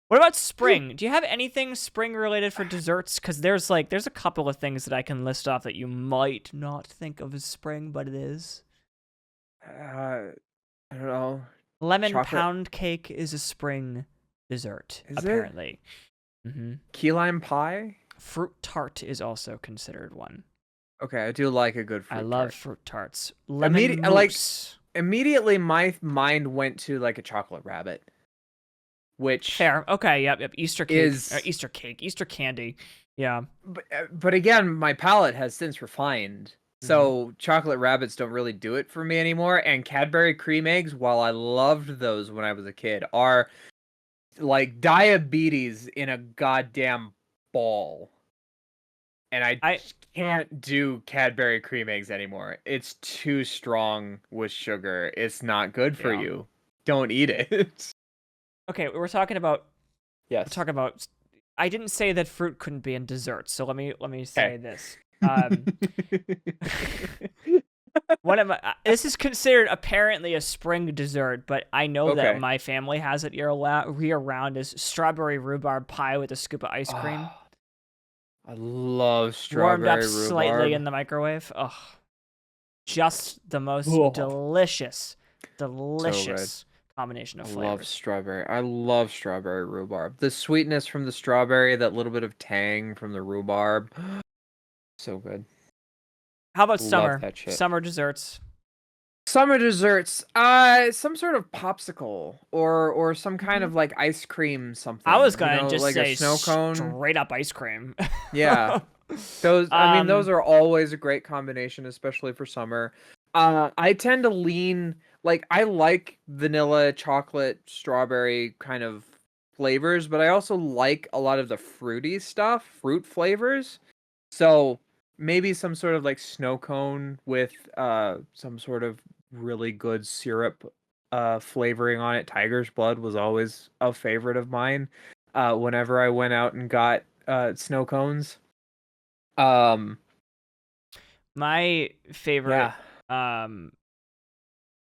Speaker 1: What about spring? Do you have anything spring related for desserts? Because there's a couple of things that I can list off that you might not think of as spring, but it is.
Speaker 2: I don't know.
Speaker 1: Lemon pound cake is a spring dessert, apparently.
Speaker 2: Key lime pie?
Speaker 1: Fruit tart is also considered one.
Speaker 2: Okay, I do like a good fruit tart.
Speaker 1: I love fruit tarts. Lemon mousse.
Speaker 2: Immediately, my mind went to like a chocolate rabbit. Which
Speaker 1: fair. Okay, yep. Easter cake. Easter candy. Yeah.
Speaker 2: But again, my palate has since refined. So chocolate rabbits don't really do it for me anymore. And Cadbury cream eggs, while I loved those when I was a kid, are like diabetes in a goddamn ball. And I can't do Cadbury cream eggs anymore. It's too strong with sugar. It's not good for you. Don't eat it.
Speaker 1: Okay, we're talking about.
Speaker 2: Yes.
Speaker 1: We're talking about. I didn't say that fruit couldn't be in desserts, so let me say this. This is considered apparently a spring dessert, but I know that my family has it year round as strawberry rhubarb pie with a scoop of ice cream.
Speaker 2: I love strawberry
Speaker 1: warmed up
Speaker 2: rhubarb.
Speaker 1: Slightly in the microwave. Oh, just the most delicious combination of flavors.
Speaker 2: I love strawberry rhubarb. The sweetness from the strawberry, that little bit of tang from the rhubarb. So good.
Speaker 1: How about summer? Summer desserts.
Speaker 2: Summer desserts. Some sort of popsicle or some kind of like ice cream something.
Speaker 1: I was gonna just
Speaker 2: like
Speaker 1: say
Speaker 2: a snow cone.
Speaker 1: Straight up ice cream.
Speaker 2: Yeah. Those those are always a great combination, especially for summer. I tend to lean I like vanilla, chocolate, strawberry kind of flavors, but I also like a lot of the fruity stuff, fruit flavors. So maybe some sort of like snow cone with some sort of really good syrup flavoring on it. Tiger's Blood was always a favorite of mine. Whenever I went out and got snow cones.
Speaker 1: My favorite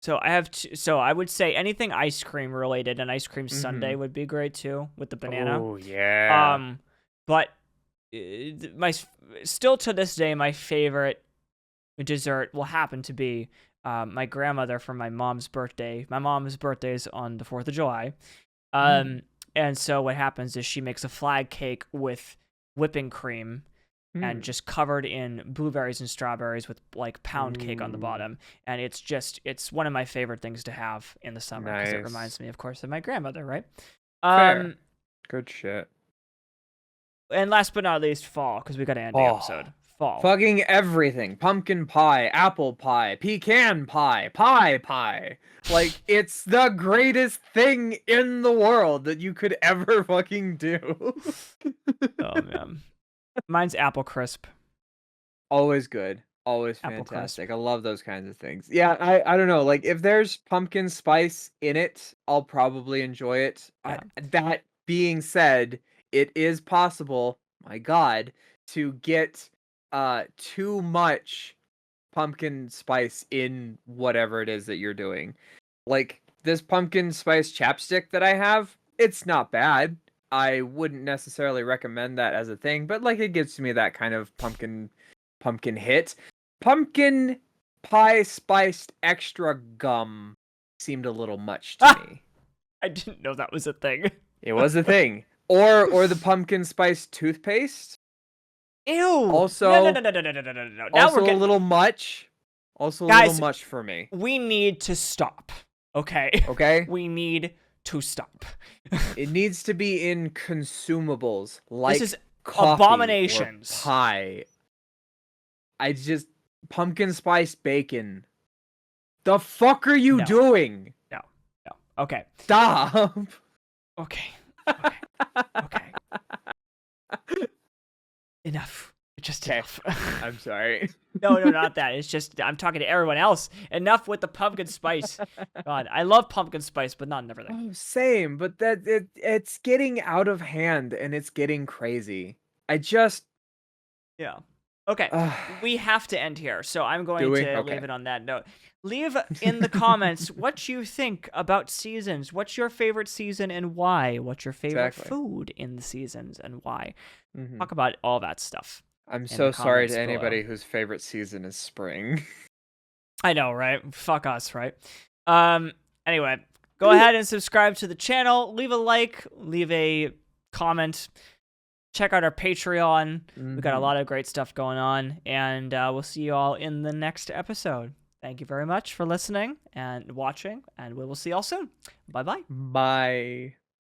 Speaker 1: so I have so I would say anything ice cream related, and ice cream sundae would be great too with the banana.
Speaker 2: Oh yeah.
Speaker 1: But still to this day, my favorite dessert will happen to be my grandmother for my mom's birthday. My mom's birthday is on the 4th of July. And so what happens is she makes a flag cake with whipping cream and just covered in blueberries and strawberries with like pound cake on the bottom. And it's one of my favorite things to have in the summer because it reminds me, of course, of my grandmother, right?
Speaker 2: Fair. Good shit.
Speaker 1: And last but not least, fall, because we got to end the episode. Fall.
Speaker 2: Fucking everything. Pumpkin pie, apple pie, pecan pie, pie. Like, it's the greatest thing in the world that you could ever fucking do.
Speaker 1: Oh, man. Mine's apple crisp.
Speaker 2: Always good. Always fantastic. I love those kinds of things. Yeah, I don't know. Like, if there's pumpkin spice in it, I'll probably enjoy it. Yeah. That being said, it is possible, my God, to get too much pumpkin spice in whatever it is that you're doing. Like, this pumpkin spice chapstick that I have, it's not bad. I wouldn't necessarily recommend that as a thing, but like it gives me that kind of pumpkin hit. Pumpkin pie spiced extra gum seemed a little much to me.
Speaker 1: I didn't know that was a thing.
Speaker 2: It was a thing. Or the pumpkin spice toothpaste.
Speaker 1: Ew.
Speaker 2: Also,
Speaker 1: no.
Speaker 2: Now also we're getting a little much. Also, a little much for me.
Speaker 1: We need to stop. Okay.
Speaker 2: Okay.
Speaker 1: We need to stop.
Speaker 2: It needs to be in consumables like
Speaker 1: this is
Speaker 2: coffee
Speaker 1: abominations.
Speaker 2: Or pie. Pumpkin spice bacon. The fuck are you doing?
Speaker 1: No. Okay.
Speaker 2: Stop.
Speaker 1: Okay. Enough. Just enough.
Speaker 2: I'm sorry.
Speaker 1: No, not that. It's just I'm talking to everyone else. Enough with the pumpkin spice. God, I love pumpkin spice, but not in everything.
Speaker 2: Oh, same, but it's getting out of hand and it's getting crazy.
Speaker 1: Yeah. Okay. We have to end here, so I'm going to leave it on that note. Leave in the comments what you think about seasons. What's your favorite season and why? What's your favorite food in the seasons and why? Talk about all that stuff.
Speaker 2: I'm so sorry to anybody whose favorite season is spring.
Speaker 1: I know, right? Fuck us, right? Anyway, go ahead and subscribe to the channel. Leave a like. Leave a comment. Check out our Patreon. We've got a lot of great stuff going on. And we'll see you all in the next episode. Thank you very much for listening and watching. And we will see you all soon. Bye-bye.
Speaker 2: Bye.